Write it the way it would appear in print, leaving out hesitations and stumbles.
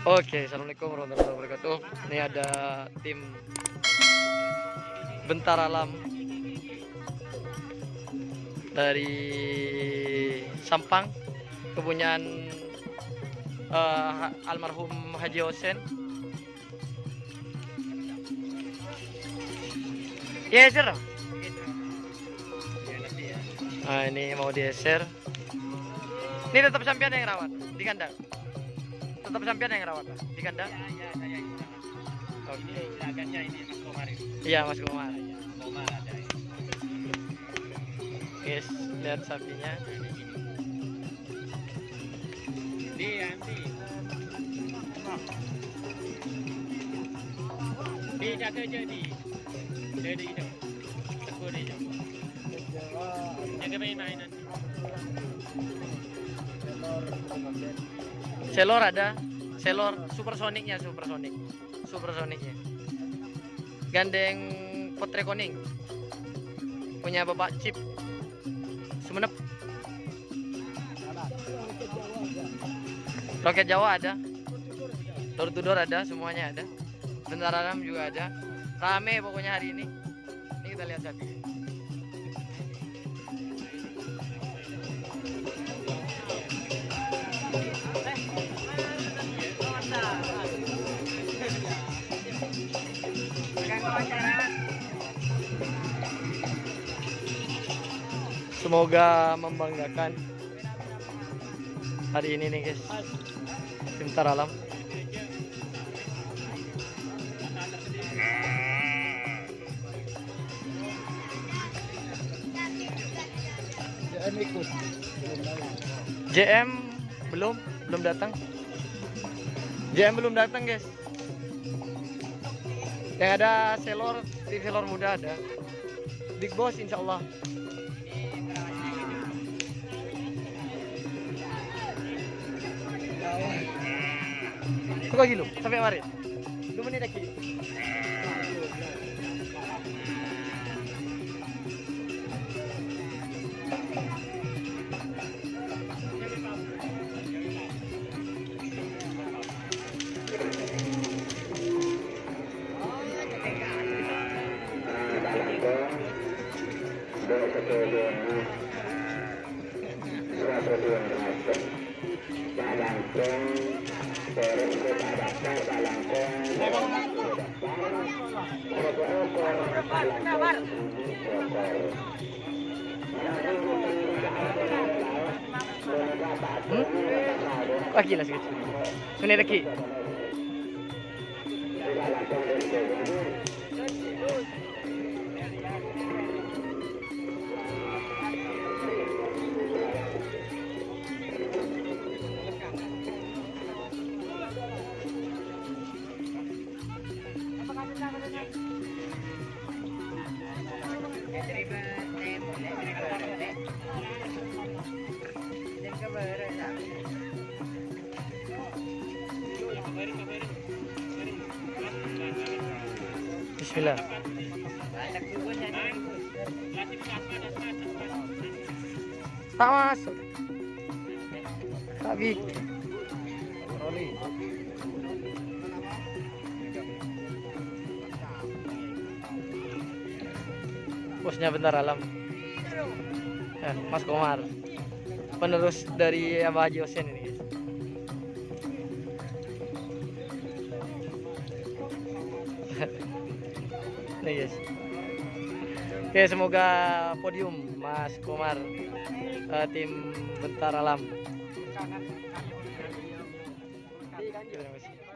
Oke, assalamualaikum warahmatullahi wabarakatuh. Ini ada tim Bentar Alam dari Sampang, kepunyaan almarhum Haji Hosen. Ya, Sir. Nah, ini mau dieser. Ini tetap sampean yang rawat di kandang. Tetap sampean yang rawat di kandang. Ya, saya yang rawat. Oke. Agaknya ini Mas Komar ini. Iya, Mas Komar. Komar ada ini. Guys, lihat sapinya. Di nanti. Di jaga je di. Dia itu. Tegur dia. Jaga main nanti. Selor ada, selor supersonicnya. Gandeng Potre Koning, punya Bapak Cip Sumenep. Roket Jawa ada, door to door ada, semuanya ada. Bentar Alam juga ada. Rame pokoknya hari ini. Ini kita lihat sapi. Semoga membanggakan hari ini nih guys, Bentar Alam. JM belum datang. JM belum datang guys. Yang ada selor, tim selor muda ada. Big Boss insya Allah. Suka gilo sampai kemarin. 2 menit lagi. Lagi lah sedikit. Ini lagi. Bismillah. Tak masuk. Tapi bosnya Bentar Alam. Mas Komar, penerus dari Abah Haji Hosen ini guys. Nih guys. Oke, semoga podium Mas Komar, tim Bentar Alam. Terima kasih.